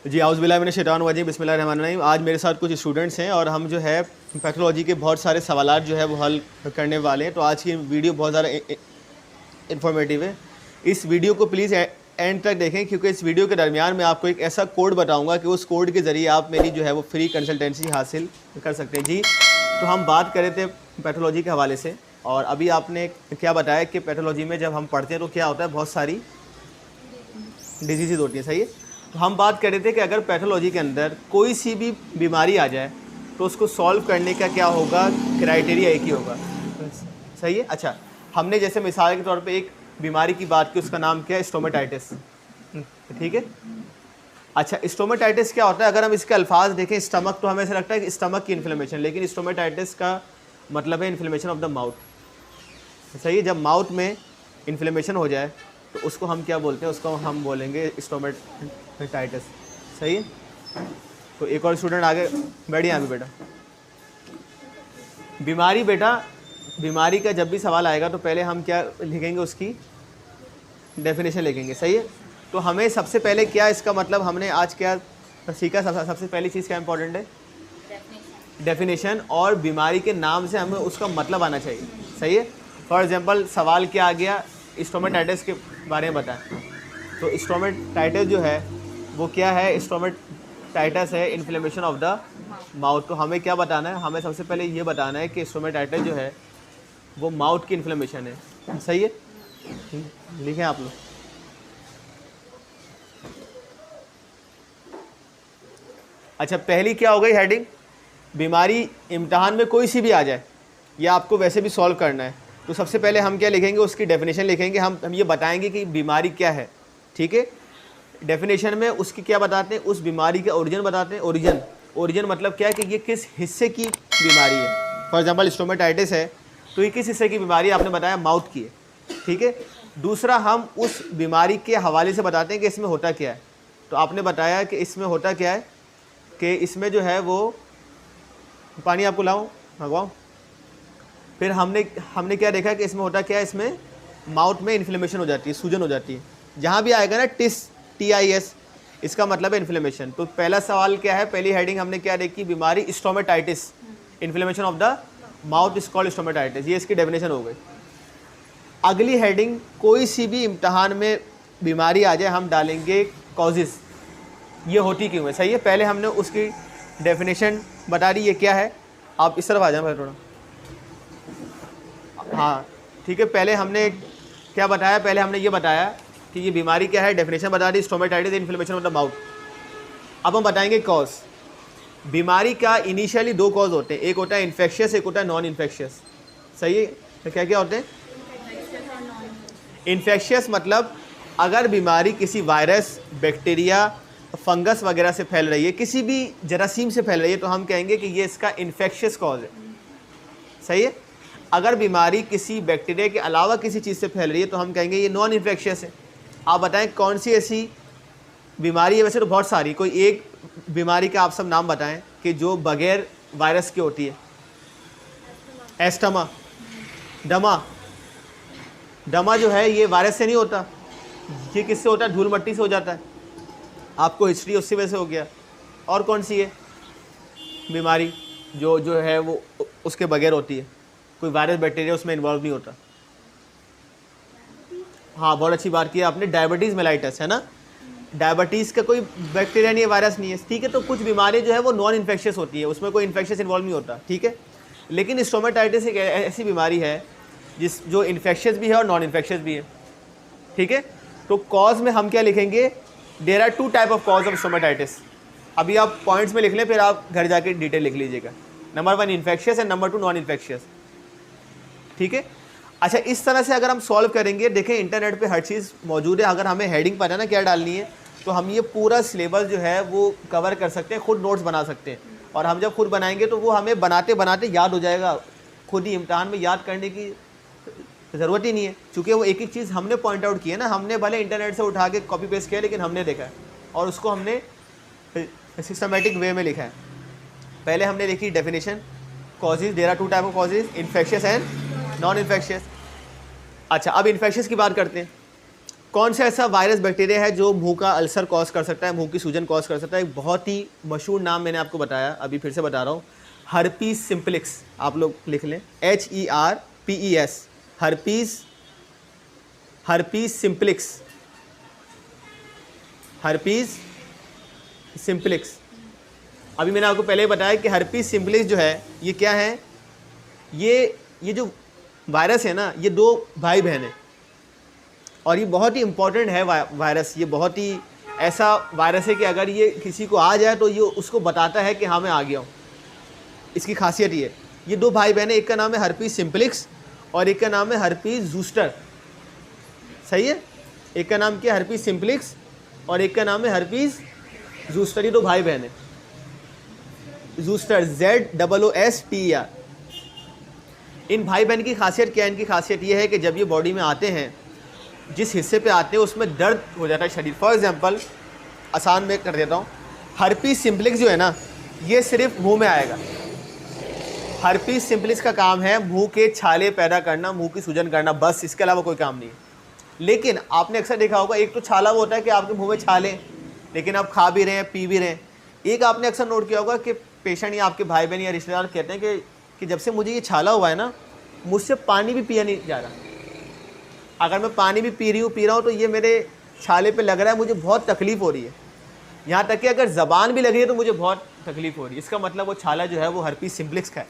जी आउज़ुबिल्लाहि मिनश शैतानिर रजीम बिस्मिल्लाहिर्रहमानिर्रहीम। आज मेरे साथ कुछ स्टूडेंट्स हैं और हम जो है पैथोलॉजी के बहुत सारे सवालात जो है वो हल करने वाले हैं। तो आज की वीडियो बहुत ज़्यादा इन्फॉर्मेटिव है। इस वीडियो को प्लीज़ एंड तक देखें, क्योंकि इस वीडियो के दरमियान मैं आपको एक ऐसा कोड बताऊंगा कि उस कोड के ज़रिए आप मेरी जो है वो फ्री कंसल्टेंसी हासिल कर सकते हैं। जी, तो हम बात कर रहे थे पैथोलॉजी के हवाले से, और अभी आपने क्या बताया कि पैथोलॉजी में जब हम पढ़ते हैं तो क्या होता है, बहुत सारी डिजीज़ होती हैं। सही है। तो हम बात कर रहे थे कि अगर पैथोलॉजी के अंदर कोई सी भी बीमारी आ जाए तो उसको सॉल्व करने का क्या होगा, क्राइटेरिया एक ही होगा। सही है। अच्छा, हमने जैसे मिसाल के तौर पे एक बीमारी की बात की, उसका नाम क्या है, स्टोमेटाइटिस। ठीक है। अच्छा, स्टोमेटाइटिस क्या होता है, अगर हम इसके अल्फाज देखें, स्टमक, तो हमें ऐसा लगता है कि स्टमक की इन्फ्लेमेशन, लेकिन स्टोमेटाइटिस का मतलब है इन्फ्लेमेशन ऑफ द माउथ। सही है। जब माउथ में इन्फ्लेमेशन हो जाए तो उसको हम क्या बोलते हैं, उसको हम बोलेंगे स्टोमेटाइटिस। सही है। तो एक और स्टूडेंट आगे बैठिए यहाँ पे बेटा। बीमारी का जब भी सवाल आएगा तो पहले हम क्या लिखेंगे, उसकी डेफिनेशन लिखेंगे। सही है। तो हमें सबसे पहले क्या, इसका मतलब हमने आज क्या सीखा, सबसे पहली चीज़ क्या इंपॉर्टेंट है, डेफिनेशन। और बीमारी के नाम से हमें उसका मतलब आना चाहिए। सही है। फॉर एग्जांपल सवाल क्या आ गया, स्टोमेटाइटिस के बारे में बताएं। तो स्टोमेटाइटिस जो है वो क्या है, स्टोमेटाइटिस है इन्फ्लेमेशन ऑफ द माउथ। तो हमें क्या बताना है, हमें सबसे पहले ये बताना है कि स्टोमेटाइटिस जो है वो माउथ की इन्फ्लेमेशन है। सही है। लिखें आप लोग। अच्छा, पहली क्या हो गई हेडिंग, बीमारी इम्तहान में कोई सी भी आ जाए या आपको वैसे भी सॉल्व करना है, तो सबसे पहले हम क्या लिखेंगे, उसकी डेफिनेशन लिखेंगे। हम ये बताएंगे कि बीमारी क्या है। ठीक है। डेफिनेशन में उसकी क्या बताते हैं, उस बीमारी का ओरिजिन बताते हैं। ओरिजिन मतलब क्या है कि ये किस हिस्से की बीमारी है। फॉर एग्जांपल स्टोमेटाइटिस है तो ये किस हिस्से की बीमारी है, आपने बताया माउथ की है। ठीक है। दूसरा, हम उस बीमारी के हवाले से बताते हैं कि इसमें होता क्या है। तो आपने बताया कि इसमें होता क्या है, कि इसमें जो है वो पानी आपको लाऊं मंगवाऊँ। फिर हमने क्या देखा कि इसमें होता क्या है, इसमें माउथ में इन्फ्लेमेशन हो जाती है, सूजन हो जाती है। जहाँ भी आएगा ना TIS, इसका मतलब है इन्फ्लेमेशन। तो पहला सवाल क्या है, पहली हेडिंग हमने क्या देखी, बीमारी stomatitis, inflammation of the mouth is called stomatitis. ये इसकी डेफिनेशन हो गई। अगली हेडिंग, कोई सी भी इम्तहान में बीमारी आ जाए हम डालेंगे कॉजेज़, ये होती क्यों है। सही है। पहले हमने उसकी डेफिनेशन बता दी, ये क्या है। आप इस तरफ आ जाए थोड़ा। हाँ ठीक है। पहले हमने क्या बताया, पहले हमने ये बताया कि ये बीमारी क्या है, डेफिनेशन बता दी, stomatitis inflammation of the mouth. अब हम बताएंगे कॉज। बीमारी का इनिशियली दो कॉज होते हैं, एक होता है इन्फेक्शियस, एक होता है नॉन इन्फेक्शियस। सही है। तो क्या क्या होते हैं, इन्फेक्शियस मतलब अगर बीमारी किसी वायरस, बैक्टीरिया, फंगस वगैरह से फैल रही है, किसी भी जरासीम से फैल रही है, तो हम कहेंगे कि ये इसका इन्फेक्शियस कॉज है। सही है। अगर बीमारी किसी बैक्टीरिया के अलावा किसी चीज़ से फैल रही है तो हम कहेंगे ये नॉन इन्फेक्शियस है। आप बताएं कौन सी ऐसी बीमारी है, वैसे तो बहुत सारी, कोई एक बीमारी का आप सब नाम बताएं कि जो बगैर वायरस की होती है। एस्टमा, दमा जो है ये वायरस से नहीं होता, ये किससे होता है, धूल मट्टी से हो जाता है। आपको हिस्ट्री उससे वजह से हो गया। और कौन सी है बीमारी जो है वो उसके बगैर होती है, कोई वायरस बैक्टीरिया उसमें इन्वॉल्व नहीं होता। हाँ, बहुत अच्छी बात की आपने, डायबिटीज़ मेलाइटस है ना। डायबिटीज़ का कोई बैक्टीरिया नहीं है, वायरस नहीं है। ठीक है। तो कुछ बीमारी जो है वो नॉन इन्फेक्शियस होती है, उसमें कोई इन्फेक्शियस इन्वॉल्व नहीं होता। ठीक है। लेकिन स्टोमेटाइटिस एक ऐसी बीमारी है जो इन्फेक्शियस भी है और नॉन इन्फेक्शियस भी है। ठीक है। तो कॉज में हम क्या लिखेंगे, there are 2 type of cause of stomatitis. अभी आप पॉइंट्स में लिख लें, फिर आप घर जाके डिटेल लिख लीजिएगा। Number 1 infectious and number 2 non infectious. ठीक है। अच्छा, इस तरह से अगर हम सॉल्व करेंगे, देखें इंटरनेट पे हर चीज़ मौजूद है। अगर हमें हेडिंग पता है ना क्या डालनी है, तो हम ये पूरा सिलेबस जो है वो कवर कर सकते हैं, खुद नोट्स बना सकते हैं। और हम जब खुद बनाएंगे तो वो हमें बनाते बनाते याद हो जाएगा, खुद ही इम्तहान में याद करने की ज़रूरत ही नहीं है, चूँकि वो एक एक चीज़ हमने पॉइंट आउट की है ना। हमने भले इंटरनेट से उठा के कॉपी पेस्ट किया, लेकिन हमने देखा है और उसको हमने सिस्टमेटिक वे में लिखा है। पहले हमने लिखी definition, causes, there are 2 type of causes, infectious and non infectious. अच्छा, अब इन्फेक्शियस की बात करते हैं। कौन सा ऐसा वायरस बैक्टीरिया है जो मुंह का अल्सर कॉज कर सकता है, मुंह की सूजन कॉज कर सकता है? एक बहुत ही मशहूर नाम मैंने आपको बताया, अभी फिर से बता रहा हूँ, हर्पीस सिम्प्लिक्स। आप लोग लिख लें, HERPES, हर्पीस सिम्प्लिक्स, हर्पीस सिम्प्लिक्स। अभी मैंने आपको पहले ही बताया कि हर्पीस सिम्प्लिक्स जो है ये क्या है, ये जो वायरस है ना, ये 2 भाई बहन हैं और ये बहुत ही इंपॉर्टेंट है वायरस। ये बहुत ही ऐसा वायरस है कि अगर ये किसी को आ जाए तो ये उसको बताता है कि हाँ मैं आ गया हूँ। इसकी खासियत ये 2 भाई बहन हैं, एक का नाम है हर्पीस सिम्प्लिक्स और एक का नाम है हर्पीस ज़ूस्टर। सही है, एक का नाम क्या है, हर्पीस सिम्प्लिक्स, और एक का नाम है हर्पीस ज़ूस्टर। ये 2 भाई बहन हैं। ज़ूस्टर, ZOOSTER। इन भाई बहन की खासियत क्या है? इनकी खासियत ये है कि जब ये बॉडी में आते हैं, जिस हिस्से पे आते हैं उसमें दर्द हो जाता है शरीर। फॉर एग्जांपल, आसान में कर देता हूँ, हर्पीस सिम्प्लिक्स जो है ना, ये सिर्फ मुंह में आएगा। हर्पीस सिम्प्लिक्स का काम है मुंह के छाले पैदा करना, मुंह की सूजन करना, बस, इसके अलावा कोई काम नहीं है। लेकिन आपने अक्सर देखा होगा, एक तो छाला वो होता है कि आपके मुँह में छाले, लेकिन आप खा भी रहे हैं, पी भी रहे हैं। एक आपने अक्सर नोट किया होगा कि पेशेंट या आपके भाई बहन या रिश्तेदार कहते हैं कि जब से मुझे ये छाला हुआ है ना, मुझसे पानी भी पिया नहीं जा रहा। अगर मैं पानी भी पी रहा हूँ तो ये मेरे छाले पे लग रहा है, मुझे बहुत तकलीफ़ हो रही है। यहाँ तक कि अगर ज़बान भी लग रही है तो मुझे बहुत तकलीफ़ हो रही है। इसका मतलब वो छाला जो है वो हर्पीस सिम्प्लिक्स का है।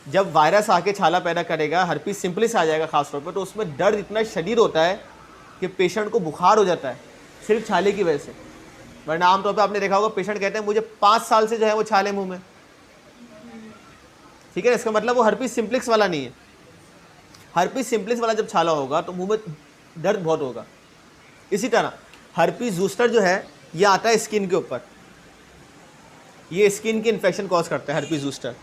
जब वायरस आके छाला पैदा करेगा, हर्पीस सिम्प्लिक्स आ जाएगा ख़ास तौर पर, तो उसमें दर्द इतना शदीद होता है कि पेशेंट को बुखार हो जाता है सिर्फ छाले की वजह से। वरना आमतौर पर आपने देखा होगा पेशेंट कहते हैं मुझे 5 साल से जो है वो छाले मुँह में। ठीक है, इसका मतलब वो हर्पीस सिम्प्लिक्स वाला नहीं है। हर्पीस सिम्प्लिक्स वाला जब छाला होगा तो मुंह में दर्द बहुत होगा। इसी तरह हर्पीस ज़ूस्टर जो है ये आता है स्किन के ऊपर, ये स्किन की इन्फेक्शन कॉज करता है हर्पीस ज़ूस्टर।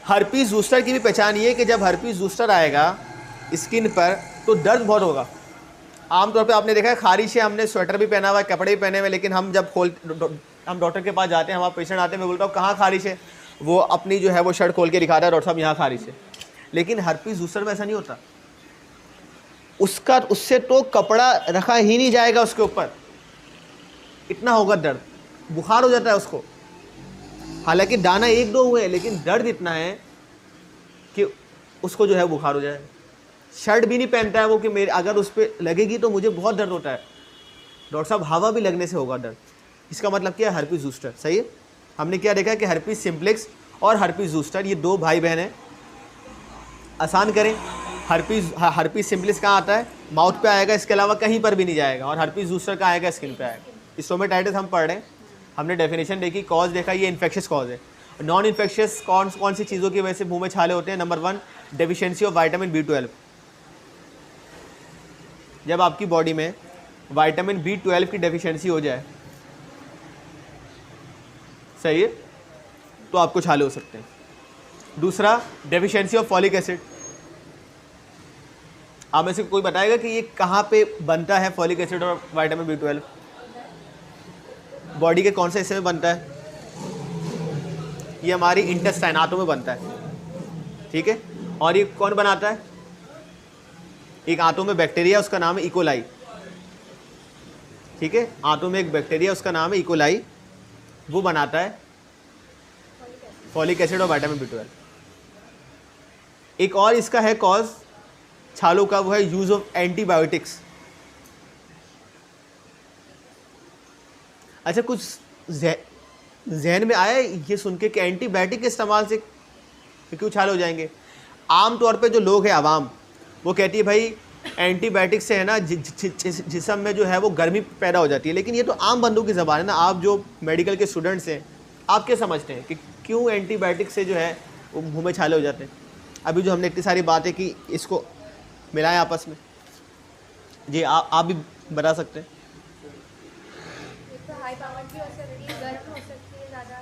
हर्पीस ज़ूस्टर की भी पहचान ये है कि जब हर्पीस ज़ूस्टर आएगा स्किन पर तो दर्द बहुत होगा। आमतौर पे आपने देखा है, खारिश है, हमने स्वेटर भी पहना हुआ है, कपड़े भी पहने हुए, लेकिन हम जब हम डॉक्टर के पास जाते हैं, हमारा पेशेंट आते हैं, मैं बोलता हूँ कहाँ खारिश है, वो अपनी जो है वो शर्ट खोल के दिखाता है, डॉक्टर साहब यहाँ खारिश है। लेकिन हर्पीस ज़ूस्टर में ऐसा नहीं होता। उससे तो कपड़ा रखा ही नहीं जाएगा उसके ऊपर, इतना होगा दर्द, बुखार हो जाता है उसको। हालांकि दाना 1-2 हुए, लेकिन दर्द इतना है कि उसको जो है बुखार हो जाए। शर्ट भी नहीं पहनता है वो कि मेरे अगर उस पर लगेगी तो मुझे बहुत दर्द होता है। डॉक्टर साहब हवा भी लगने से होगा दर्द। इसका मतलब क्या है, हर्पीस ज़ूस्टर। सही है, हमने क्या देखा कि हर्पीस सिम्प्लिक्स और हर्पीस ज़ूस्टर ये 2 भाई बहन हैं। आसान करें, हर्पीस सिम्प्लिक्स कहाँ आता है, माउथ पे आएगा, इसके अलावा कहीं पर भी नहीं जाएगा। और हर्पीस ज़ूस्टर कहाँ आएगा, स्किन पे आएगा। स्टोमेटाइटिस हम पढ़ रहे हैं, हमने डेफिनेशन देखी, कॉज देखा, ये इन्फेक्शियस कॉज है। नॉन इन्फेक्शियस कौन सी चीज़ों की वजह से मुंह में छाले होते हैं? Number 1, deficiency of vitamin B12। जब आपकी बॉडी में विटामिन B12 की डेफिशिएंसी हो जाए, सही है, तो आपको छाले हो सकते हैं। दूसरा, डेफिशिएंसी ऑफ फॉलिक एसिड। आप में से कोई बताएगा कि ये कहाँ पे बनता है, फॉलिक एसिड और विटामिन B12? बॉडी के कौन से हिस्से में बनता है? ये हमारी इंटेस्टाइन, आंतों में बनता है। ठीक है, और ये कौन बनाता है? एक आंतों में बैक्टीरिया, उसका नाम है इकोलाई। ठीक है, आंतों में एक बैक्टीरिया, उसका नाम है इकोलाई, वो बनाता है फॉलिक एसिड और विटामिन B12। एक और इसका है कॉज छालों का, वो है यूज ऑफ एंटीबायोटिक्स। अच्छा, कुछ जहन में आया ये सुन के कि एंटीबायोटिक के इस्तेमाल से क्यों छाले हो जाएंगे? आमतौर पे जो लोग हैं, आवाम, वो कहती है भाई एंटीबायोटिक से है ना जिस्म में जो है वो गर्मी पैदा हो जाती है। लेकिन ये तो आम बंदों की ज़बान है ना। आप जो मेडिकल के स्टूडेंट्स हैं, आप क्या समझते हैं कि क्यों एंटीबायोटिक से जो है वो मुँह में छाले हो जाते हैं? अभी जो हमने इतनी सारी बातें की, इसको मिलाएं आपस में। जी, आप भी बता सकते हैं।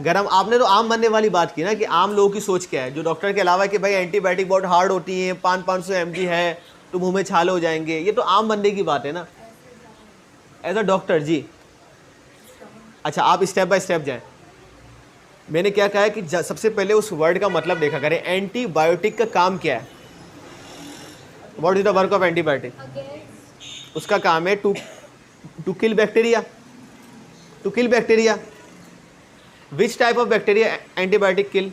गरम, आपने तो आम बनने वाली बात की ना कि आम लोगों की सोच क्या है, जो डॉक्टर के अलावा कि भाई एंटीबायोटिक बहुत हार्ड होती है, 500 mg है तो मुंह में छाले हो जाएंगे। ये तो आम बनने की बात है ना, एज अ डॉक्टर। जी अच्छा, आप स्टेप बाय स्टेप जाएं। मैंने क्या कहा है कि सबसे पहले उस वर्ड का मतलब देखा करें। एंटीबायोटिक का काम क्या है? What is the work of antibiotic? उसका काम है to kill bacteria, to kill bacteria. Which type of bacteria antibiotic kill?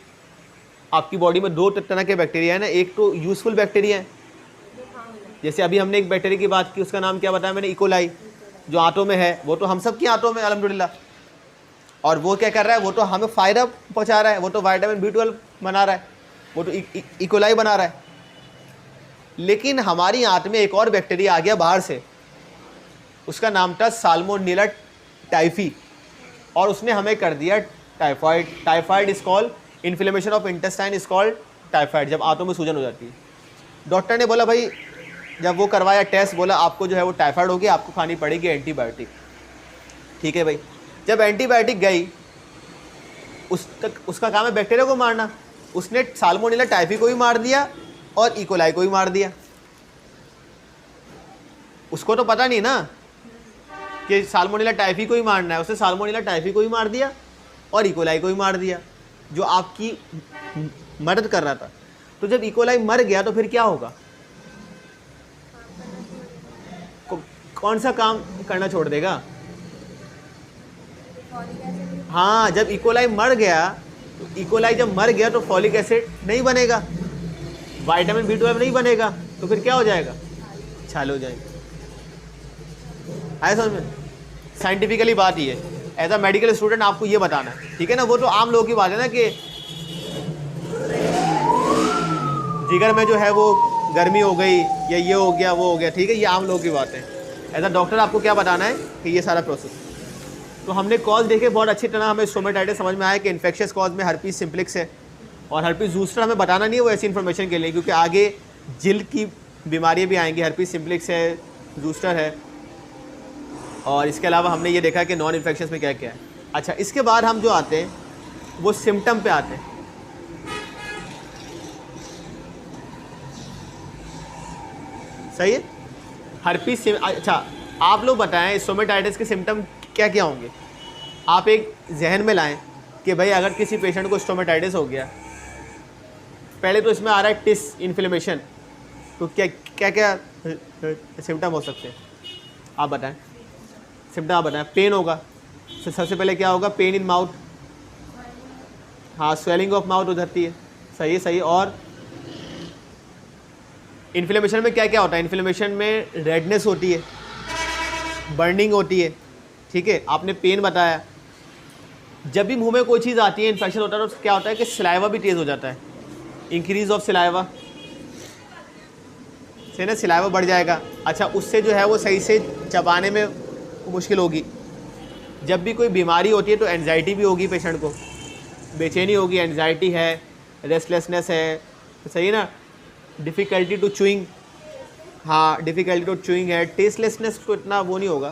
आपकी बॉडी में दो तरह के बैक्टीरिया है ना, एक तो यूजफुल बैक्टीरिया है, जैसे अभी हमने एक बैक्टीरिया की बात की, उसका नाम क्या बताया मैंने, इकोलाई, जो आंतों में है, वो तो हम सब की आंतों में अल्हम्दुलिल्लाह। और वो क्या कर रहा है, वो तो हमें फ़ायदा पहुंचा रहा है, वो तो विटामिन B12 बना रहा है, वो तो इकोलाई बना रहा है। लेकिन हमारी आंत में एक और बैक्टीरिया आ गया बाहर से, उसका नाम था साल्मोनेला टाइफी, और उसने हमें कर दिया typhoid. Typhoid is called inflammation of intestine is called typhoid, जब आंतों में सूजन हो जाती है। डॉक्टर ने बोला भाई, जब वो करवाया टेस्ट, बोला आपको जो है वो टाइफाइड होगी, आपको खानी पड़ेगी एंटीबायोटिक। ठीक है भाई, जब एंटीबायोटिक गई, उसका काम है बैक्टीरिया को मारना, उसने साल्मोनेला टाइफी को भी मार दिया और इकोलाई को भी मार दिया। उसको तो पता नहीं ना कि साल्मोनेला टाइफी को ही मारना है, उसने साल्मोनेला टाइफी को ही मार दिया और इकोलाई को ही मार दिया, जो आपकी मदद कर रहा था। तो जब इकोलाई मर गया तो फिर क्या होगा? कौन सा काम करना छोड़ देगा? हाँ, जब इकोलाई मर गया, तो इकोलाई जब मर गया तो फॉलिक एसिड नहीं बनेगा, विटामिन B12 नहीं बनेगा, तो फिर क्या हो जाएगा? छाले हो जाएंगे। आया समझ में? साइंटिफिकली बात ये है, एज अ मेडिकल स्टूडेंट आपको ये बताना है, ठीक है ना। वो तो आम लोगों की बात है ना कि जिगर में जो है वो गर्मी हो गई या ये हो गया वो हो गया, ठीक है, ये आम लोगों की बात है। एज अ डॉक्टर आपको क्या बताना है कि ये सारा प्रोसेस। तो हमने कॉज देखे बहुत अच्छी तरह, हमें स्टोमेटाइटिस समझ में आया कि इन्फेक्शियस कॉज में हर्पीस सिम्प्लिक्स है, और हर्पीस जूस्टर हमें बताना नहीं है, वो ऐसी इन्फॉर्मेशन के लिए, क्योंकि आगे जिल्द की बीमारियाँ भी आएंगी। हर्पीस सिम्प्लिक्स है, जूस्टर है, और इसके अलावा हमने ये देखा कि नॉन इन्फेक्शियस में क्या क्या है। अच्छा, इसके बाद हम जो आते हैं वो सिम्टम पे आते हैं। सही है, हर्पीस। अच्छा, आप लोग बताएं स्टोमेटाइटिस के सिम्टम क्या क्या होंगे? आप एक जहन में लाएं कि भाई अगर किसी पेशेंट को स्टोमेटाइटिस हो गया, पहले तो इसमें आ रहा है टिस, इन्फ्लेमेशन, तो क्या क्या क्या सिम्टम हो सकते हैं? आप बताएं सिम्टम, आप बताएं। पेन होगा, सबसे पहले क्या होगा? पेन इन माउथ, हाँ, स्वेलिंग ऑफ माउथ हो जाती है, सही है, सही। और इन्फ्लेमेशन में क्या क्या होता है? इन्फ्लेमेशन में रेडनेस होती है, बर्निंग होती है, ठीक है, आपने पेन बताया। जब भी मुंह में कोई चीज़ आती है, इन्फेक्शन होता है, तो क्या होता है कि सलाइवा भी तेज़ हो जाता है, इंक्रीज ऑफ सलाइवा, से ना सलाइवा बढ़ जाएगा। अच्छा, उससे जो है वो सही से चबाने में मुश्किल होगी। जब भी कोई बीमारी होती है तो एंजाइटी भी होगी, पेशेंट को बेचैनी होगी, एंजाइटी है, रेस्टलेसनेस है, सही ना, डिफ़िकल्टी टू चूइंग, हाँ, डिफ़िकल्टी टू चूइंग है। टेस्टलेसनेस तो इतना वो नहीं होगा,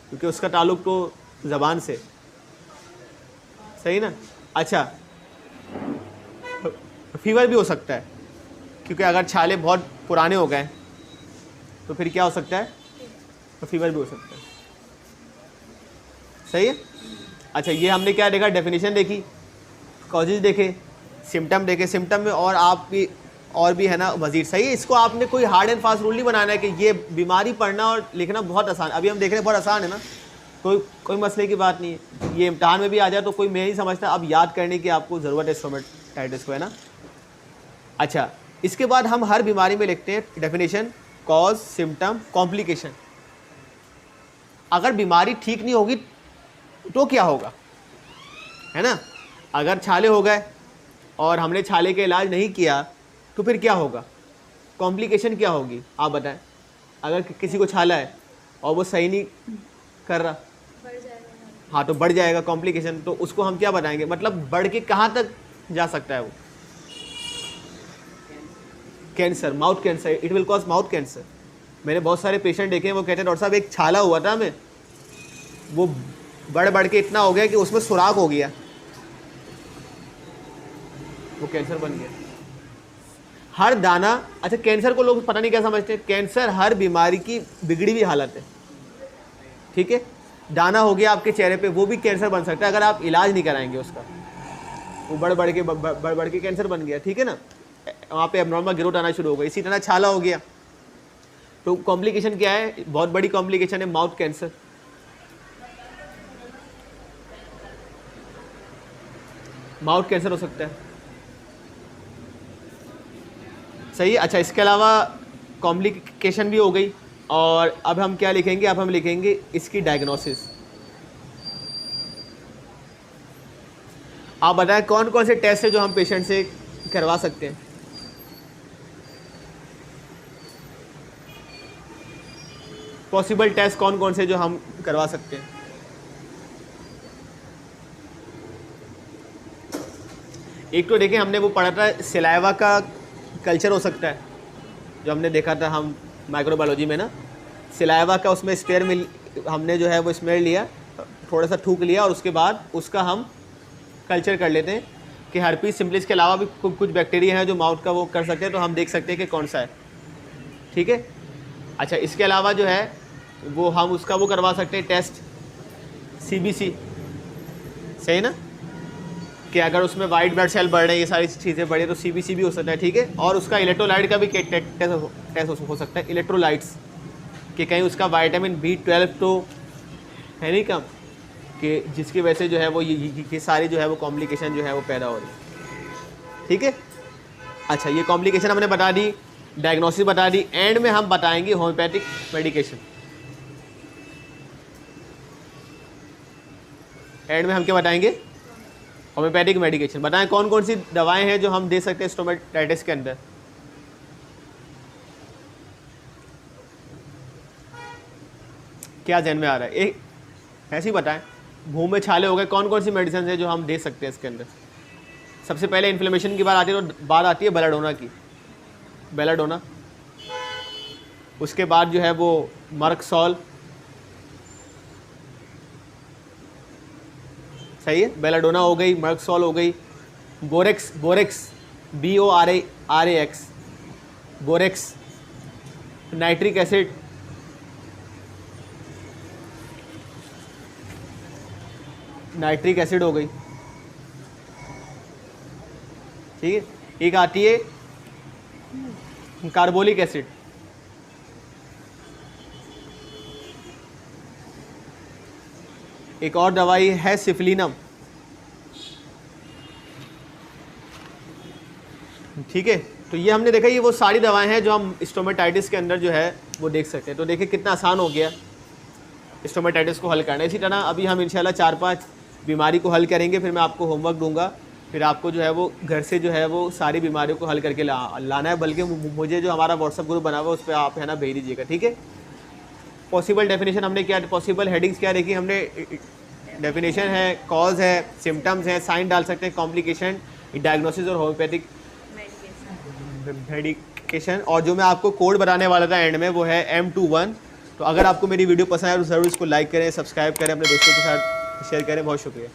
क्योंकि उसका ताल्लुक तो ज़बान से, सही ना। अच्छा, फीवर भी हो सकता है, क्योंकि अगर छाले बहुत पुराने हो गए तो फिर क्या हो सकता है? तो फीवर भी हो सकता है, सही है। अच्छा, ये हमने क्या देखा? डेफिनेशन देखी, कॉजेज देखे, सिम्टम देखे। सिम्टम में और भी है ना मज़ीद, सही है। इसको आपने कोई हार्ड एंड फास्ट रूल नहीं बनाना है कि ये बीमारी पढ़ना और लिखना बहुत आसान, अभी हम देख रहे हैं बहुत आसान है ना, कोई मसले की बात नहीं है। ये इम्तहान में भी आ जाए तो कोई मैं नहीं समझता अब याद करने की आपको ज़रूरत है स्टोमेटाइटिस को, है ना। अच्छा, इसके बाद हम हर बीमारी में लिखते हैं डेफिनेशन, कॉज, सिम्टम, कॉम्प्लिकेशन। अगर बीमारी ठीक नहीं होगी तो क्या होगा, है ना। अगर छाले हो गए और हमने छाले का इलाज नहीं किया तो फिर क्या होगा? कॉम्प्लिकेशन क्या होगी, आप बताएं। अगर किसी को छाला है और वो सही नहीं कर रहा, हाँ, तो बढ़ जाएगा कॉम्प्लिकेशन। तो उसको हम क्या बताएंगे, मतलब बढ़ के कहाँ तक जा सकता है वो? Cancer, mouth cancer, it will cause mouth cancer. मैंने बहुत सारे पेशेंट देखे हैं, वो कहते हैं डॉक्टर साहब एक छाला हुआ था हमें, वो बढ़ के इतना हो गया कि उसमें सुराख हो गया, वो कैंसर बन गया। हर दाना, अच्छा, कैंसर को लोग पता नहीं क्या समझते हैं, कैंसर हर बीमारी की बिगड़ी हुई हालत है, ठीक है। दाना हो गया आपके चेहरे पे, वो भी कैंसर बन सकता है अगर आप इलाज नहीं कराएंगे उसका, वो बढ़ के कैंसर बन गया, ठीक है ना। वहाँ पे एबनॉर्मल ग्रोथ आना शुरू हो गई। इसी तरह छाला हो गया, तो कॉम्प्लिकेशन क्या है, बहुत बड़ी कॉम्प्लिकेशन है माउथ कैंसर। माउथ कैंसर हो सकता है, सही है। अच्छा, इसके अलावा कॉम्प्लिकेशन भी हो गई, और अब हम क्या लिखेंगे, अब हम लिखेंगे इसकी डायग्नोसिस। आप बताएं कौन कौन से टेस्ट है जो हम पेशेंट से करवा सकते हैं। पॉसिबल टेस्ट कौन कौन से जो हम करवा सकते हैं। एक तो देखिए हमने वो पढ़ा था सिलाइवा का कल्चर हो सकता है, जो हमने देखा था हम माइक्रोबायोलॉजी में ना, सिलाइवा का उसमें स्पेयर मिल, हमने जो है वो स्मेयर लिया, थोड़ा सा थूक लिया, और उसके बाद उसका हम कल्चर कर लेते हैं कि हर्पीस सिम्प्लिस के अलावा भी कुछ बैक्टीरिया हैं जो माउथ का वो कर सकते हैं, तो हम देख सकते हैं कि कौन सा है, ठीक है। अच्छा, इसके अलावा जो है वो हम उसका वो करवा सकते हैं टेस्ट CBC, सही ना, कि अगर उसमें वाइट ब्लड सेल बढ़ रहे हैं, ये सारी चीज़ें बढ़े तो CBC भी हो सकता है, ठीक है। और उसका इलेक्ट्रोलाइट का भी टेस्ट हो सकता है, इलेक्ट्रोलाइट्स, कि कहीं उसका विटामिन B12 तो है नहीं कम, कि जिसकी वजह से जो है वो ये सारी जो है वो कॉम्प्लिकेशन जो है वो पैदा हो रही है, ठीक है। अच्छा, ये कॉम्प्लिकेशन हमने बता दी, डायग्नोसिस बता दी, एंड में हम बताएंगे होम्योपैथिक मेडिकेशन। एंड में हम क्या बताएंगे, होम्योपैथिक मेडिकेशन। बताएं कौन कौन सी दवाएं हैं जो हम दे सकते हैं स्टोमेटाइटिस के अंदर। क्या ध्यान में आ रहा है, एक ऐसे ही बताएं। मुंह में छाले हो गए, कौन कौन सी मेडिसिन है जो हम दे सकते हैं इसके अंदर। सबसे पहले इन्फ्लेमेशन की बात आती है, तो बात आती है बेलाडोना की, बेलाडोना। उसके बाद जो है वो मर्कसॉल, सही है, बेलाडोना हो गई, मर्कसॉल हो गई, borax, BORAX, borax, nitric acid, nitric acid हो गई, ठीक है। एक आती है कार्बोलिक एसिड, एक और दवाई है सिफलिनम, ठीक है। तो ये हमने देखा, ये वो सारी दवाएं हैं जो हम स्टोमेटाइटिस के अंदर जो है वो देख सकते हैं। तो देखिए कितना आसान हो गया स्टोमेटाइटिस को हल करना। इसी तरह अभी हम इंशाल्लाह 4-5 बीमारी को हल करेंगे, फिर मैं आपको होमवर्क दूंगा, फिर आपको जो है वो घर से जो है वो सारी बीमारियों को हल करके लाना है। बल्कि मुझे जो हमारा व्हाट्सअप ग्रुप बना हुआ है उस पर आप है ना भेज दीजिएगा, ठीक है। पॉसिबल डेफिनेशन हमने क्या, पॉसिबल हेडिंग्स क्या देखी हमने, डेफिनेशन है, कॉज है, सिम्टम्स हैं, साइन डाल सकते हैं, कॉम्प्लिकेशन, डायग्नोसिस और होम्योपैथिक मेडिकेशन। और जो मैं आपको कोड बताने वाला था एंड में वो है M21। तो अगर आपको मेरी वीडियो पसंद आए तो ज़रूर इसको लाइक करें, सब्सक्राइब करें, अपने दोस्तों के साथ शेयर करें। बहुत शुक्रिया।